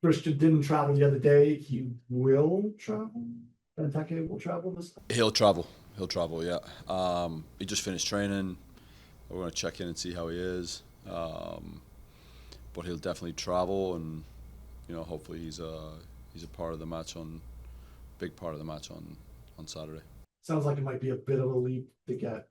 Christian didn't travel the other day. He will travel. Benteke will travel this time. He'll travel. He'll travel. Yeah. He just finished training. We're going to check in and see how he is. But he'll definitely travel, and hopefully he's a part of the match big part of the match on Saturday. Sounds like it might be a bit of a leap to get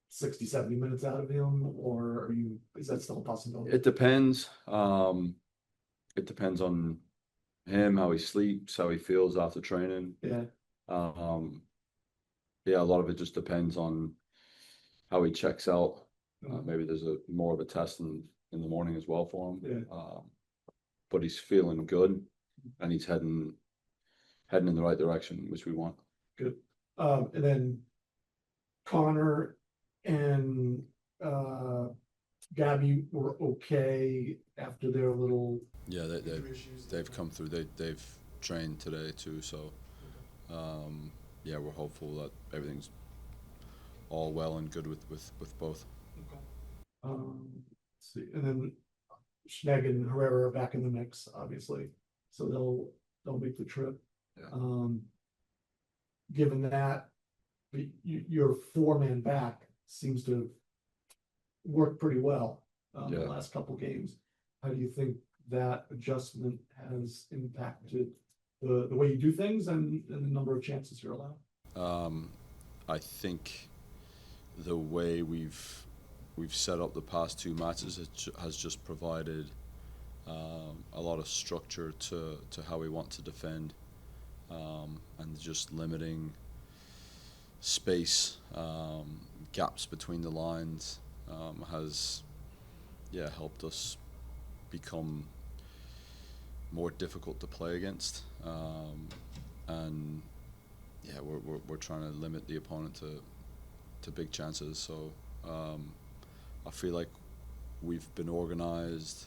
60, 70 minutes out of him, or is that still a possibility? It depends. It depends on him, how he sleeps, how he feels after training. Yeah. Yeah, a lot of it just depends on how he checks out. Maybe there's more of a test in the morning as well for him. Yeah. But he's feeling good, and he's heading in the right direction, which we want. Good. And then Connor and Gabby were okay after their little they've come through. They've trained today too, so yeah, we're hopeful that everything's all well and good with both. Okay. Let's see, and then Flanagan and Herrera are back in the mix, obviously, so they'll make the trip. Yeah. Given that your 4-man back seems to have worked pretty well the last couple games, how do you think that adjustment has impacted the way you do things and the number of chances you're allowed? I think the way we've set up the past 2 matches has just provided a lot of structure to how we want to defend, and just limiting space, gaps between the lines has helped us become more difficult to play against, and we're trying to limit the opponent to big chances. So I feel like we've been organized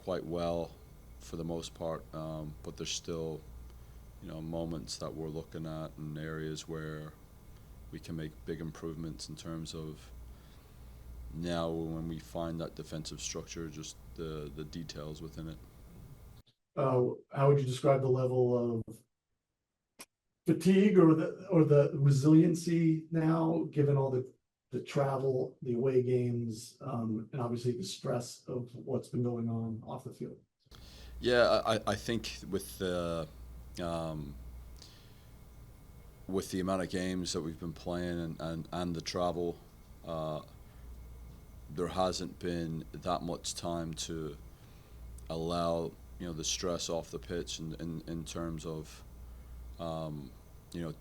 quite well for the most part, but there's still moments that we're looking at and areas where we can make big improvements in terms of now when we find that defensive structure, just the details within it. How would you describe the level of fatigue or the resiliency now, given all the travel, the away games, and obviously the stress of what's been going on off the field? Yeah, I think with the amount of games that we've been playing and the travel, there hasn't been that much time to allow the stress off the pitch in terms of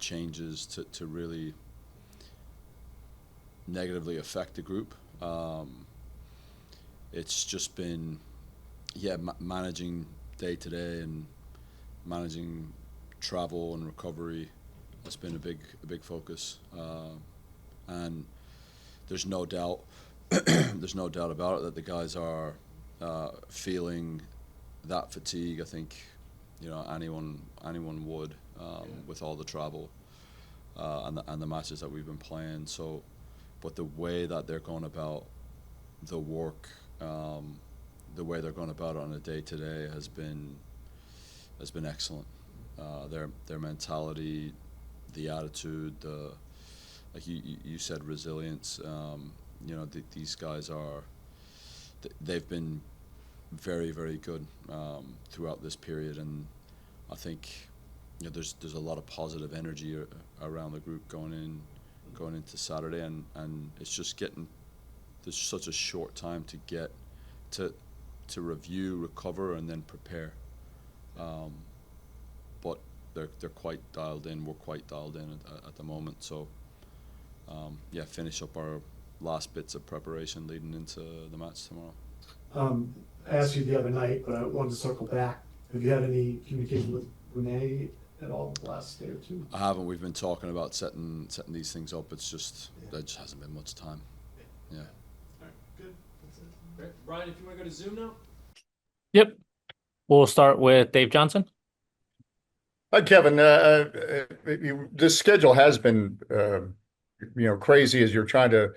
changes to really negatively affect the group. It's just been managing day to day and managing travel and recovery has been a big focus, and there's no doubt about it that the guys are feeling that fatigue. I think anyone would with all the travel and the matches that we've been playing. So, but the way that they're going about the work, the way they're going about it on a day to day has been excellent. Their mentality, the attitude, like you said, resilience. These guys they've been very, very good throughout this period, and I think there's a lot of positive energy around the group going into Saturday, and it's just there's such a short time to get to review, recover, and then prepare. But they're quite dialed in. We're quite dialed in at the moment. So finish up our last bits of preparation leading into the match tomorrow. I asked you the other night, but I wanted to circle back. Have you had any communication with Renee at all the last day or two? I haven't. We've been talking about setting these things up. It's just there just hasn't been much time. Yeah. All right, good. That's it. Great. Brian, if you want to go to Zoom now. Yep. We'll start with Dave Johnson. Hi, Kevin. This schedule has been, crazy as you're trying to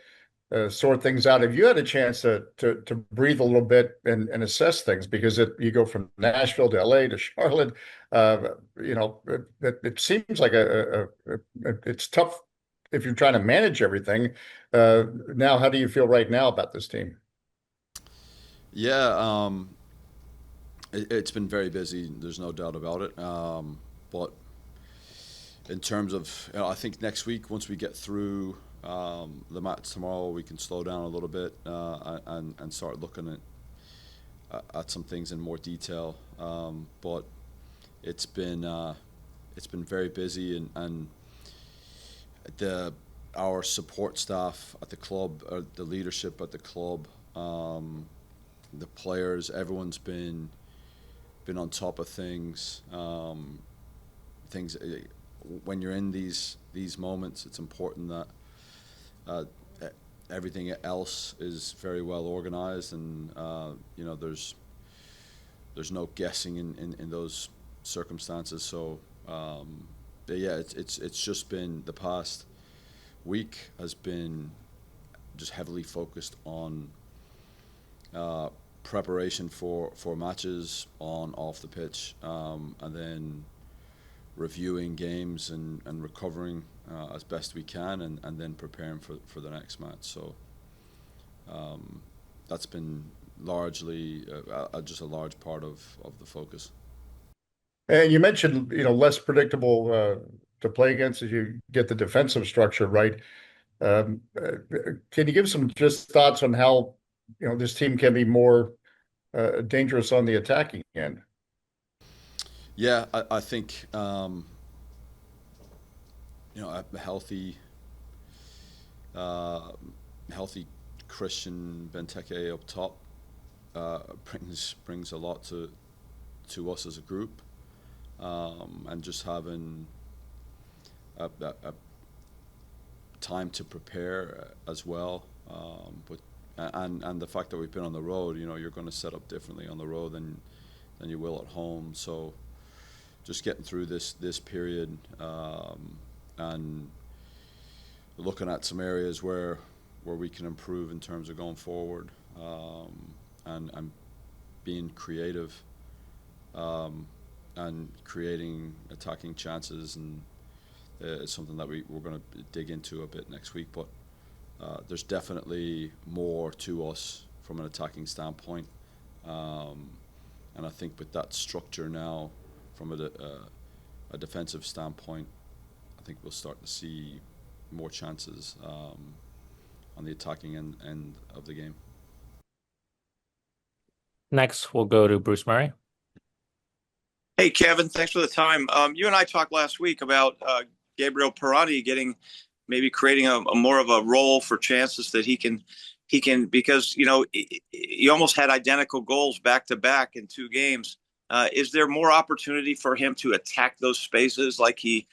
sort things out. Have you had a chance to breathe a little bit and assess things? Because you go from Nashville to LA to Charlotte, it seems like it's tough if you're trying to manage everything. Now, how do you feel right now about this team? Yeah, it's been very busy. There's no doubt about it. But in terms of, I think next week, once we get through the match tomorrow, we can slow down a little bit and start looking at some things in more detail. But it's been very busy, and our support staff at the club, the leadership at the club, the players, everyone's been on top of things. When you're in these moments, it's important that everything else is very well organized, and there's no guessing in those circumstances. So yeah, it's just been, the past week has been just heavily focused on preparation for matches on off the pitch, and then reviewing games and recovering as best we can, and then preparing for the next match. So that's been largely just a large part of the focus. And you mentioned, less predictable to play against as you get the defensive structure right. Can you give some just thoughts on how, this team can be more dangerous on the attacking end? Yeah, I think a healthy Christian Benteke up top brings a lot to us as a group, and just having a time to prepare as well. But and the fact that we've been on the road, you're going to set up differently on the road than you will at home. So just getting through this period, and looking at some areas where we can improve in terms of going forward, and being creative, and creating attacking chances, and it's something that we're going to dig into a bit next week. But there's definitely more to us from an attacking standpoint, and I think with that structure now, from a defensive standpoint, I think we'll start to see more chances on the attacking end of the game. Next, we'll go to Bruce Murray. Hey, Kevin, thanks for the time. You and I talked last week about Gabriel Pirani maybe creating a more of a role for chances that he can, because, he almost had identical goals back to back in 2 games. Is there more opportunity for him to attack those spaces like he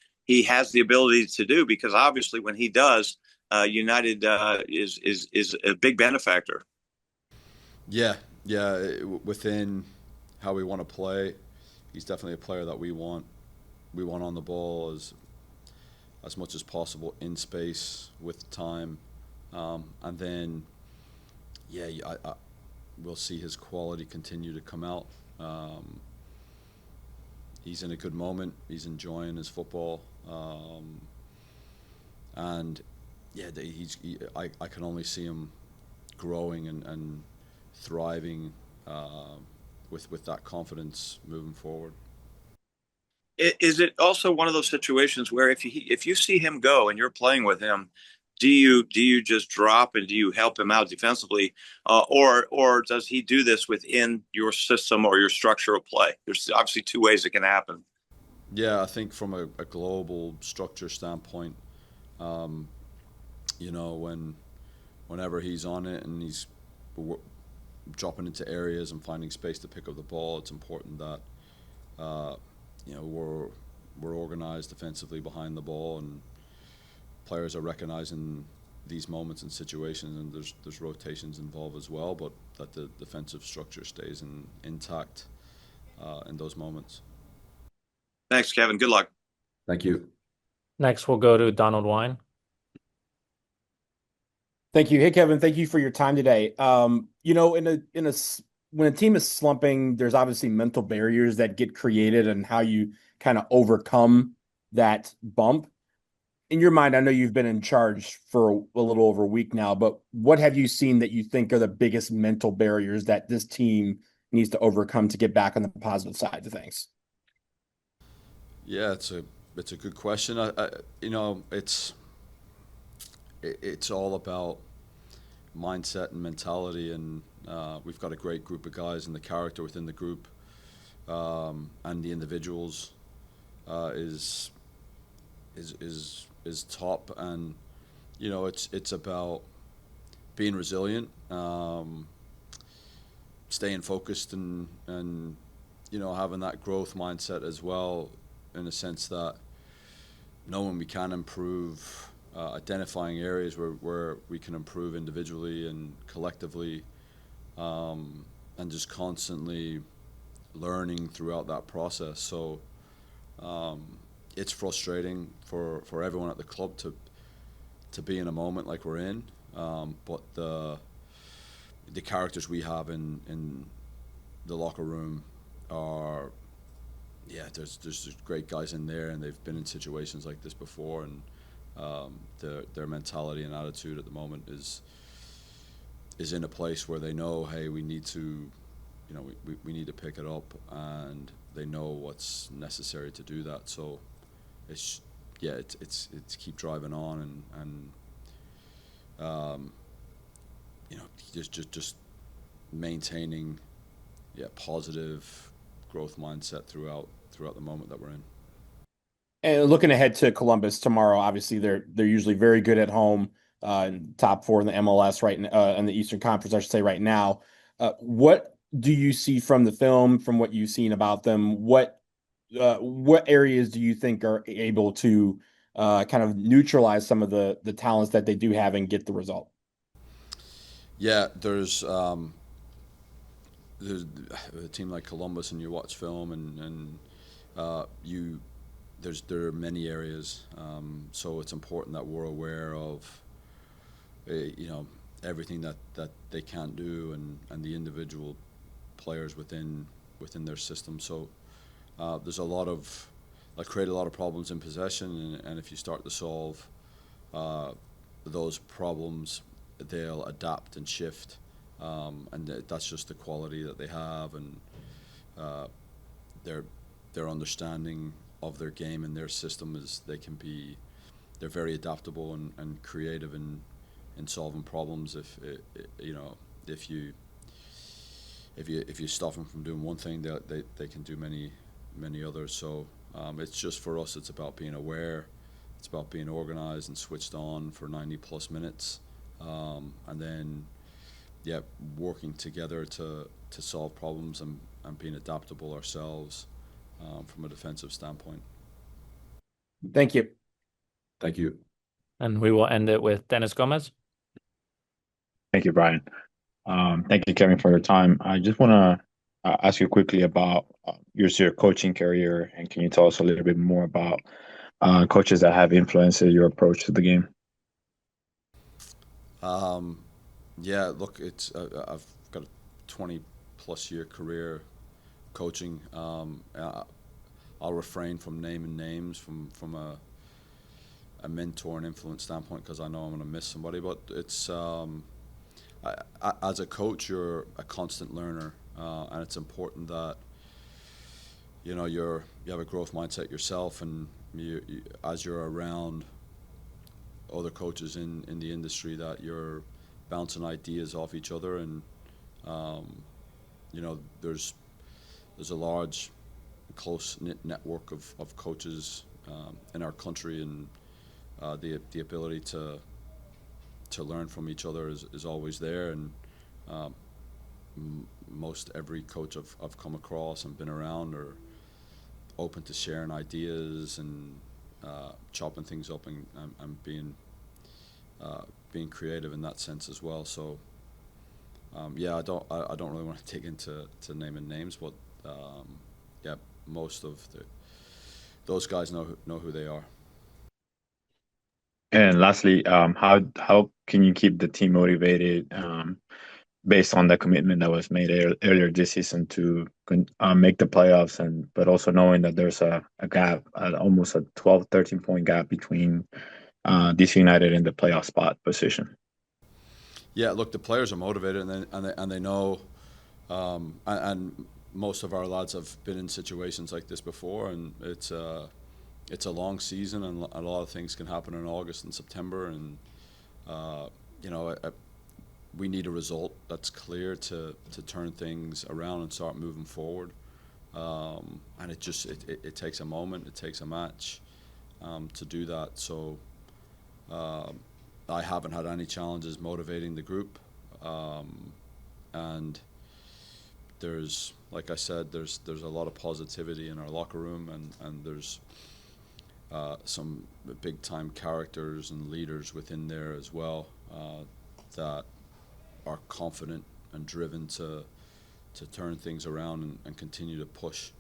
has the ability to do? Because obviously when he does, United is a big benefactor. Yeah, within how we want to play, he's definitely a player that we want on the ball as much as possible in space with time, and then we'll see his quality continue to come out. He's in a good moment. He's enjoying his football, and I can only see him growing and thriving with that confidence moving forward. Is it also one of those situations where if you see him go and you're playing with him, do you just drop and do you help him out defensively, or does he do this within your system or your structure of play? There's obviously 2 ways it can happen. Yeah, I think from a global structure standpoint, whenever he's on it and he's dropping into areas and finding space to pick up the ball, it's important that we're organized defensively behind the ball, and players are recognizing these moments and situations, and there's rotations involved as well, but that the defensive structure stays intact in those moments. Thanks, Kevin. Good luck. Thank you. Next, we'll go to Donald Wine. Thank you. Hey, Kevin, thank you for your time today. When a team is slumping, there's obviously mental barriers that get created and how you kind of overcome that bump. In your mind, I know you've been in charge for a little over a week now, but what have you seen that you think are the biggest mental barriers that this team needs to overcome to get back on the positive side of things? Yeah, it's a good question. It's all about mindset and mentality, and we've got a great group of guys, and the character within the group and the individuals is top, and it's about being resilient, staying focused, and having that growth mindset as well, in the sense that knowing we can improve, identifying areas where we can improve individually and collectively, and just constantly learning throughout that process. So it's frustrating for everyone at the club to be in a moment like we're in, but the characters we have in the locker room are, yeah, there's just great guys in there, and they've been in situations like this before, and their mentality and attitude at the moment is in a place where they know, hey, we need to, we need to pick it up, and they know what's necessary to do that. So it's keep driving on, and just maintaining positive growth mindset throughout the moment that we're in. And looking ahead to Columbus tomorrow, obviously they're usually very good at home, top four in the MLS in the Eastern Conference, I should say, right now. What do you see from the film, from what you've seen about them? What areas do you think are able to kind of neutralize some of the talents that they do have and get the result? Yeah, there's a team like Columbus, and you watch film, and there are many areas, so it's important that we're aware of everything that they can't do, and the individual players within their system. So there's a lot of create a lot of problems in possession, and if you start to solve those problems, they'll adapt and shift, and that's just the quality that they have, and their understanding of their game and their system is they're very adaptable and creative in solving problems. If you stop them from doing one thing, they can do many others. So it's just, for us, it's about being aware, it's about being organized and switched on for 90 plus minutes, and then working together to solve problems, and being adaptable ourselves from a defensive standpoint. Thank you. Thank you. And we will end it with Dennis Gomez. Thank you, Brian. Thank you, Kevin, for your time. I just want to ask you quickly about your coaching career, and can you tell us a little bit more about coaches that have influenced your approach to the game? Yeah, look, I've got a 20-plus year career coaching. I'll refrain from naming names from a mentor and influence standpoint, because I know I'm going to miss somebody. But it's as a coach, you're a constant learner, and it's important that you have a growth mindset yourself, and as you're around other coaches in the industry, that you're bouncing ideas off each other, and there's a large, close-knit network of coaches in our country, and the ability to learn from each other is always there, and most every coach I've come across and been around are open to sharing ideas and chopping things up, and being creative in that sense as well. So I don't really want to dig into naming names, but most of those guys know who they are. And lastly, how can you keep the team motivated based on the commitment that was made earlier this season to make the playoffs, and but also knowing that there's a gap, almost a 12, 13 point gap between DC United and the playoff spot position? Yeah, look, the players are motivated, and they know, and most of our lads have been in situations like this before, and it's a long season, and a lot of things can happen in August and September, and you know, we need a result that's clear to turn things around and start moving forward. And it takes a moment, it takes a match to do that. So I haven't had any challenges motivating the group, and there's, like I said, there's a lot of positivity in our locker room, and there's some big time characters and leaders within there as well that are confident and driven to turn things around and continue to push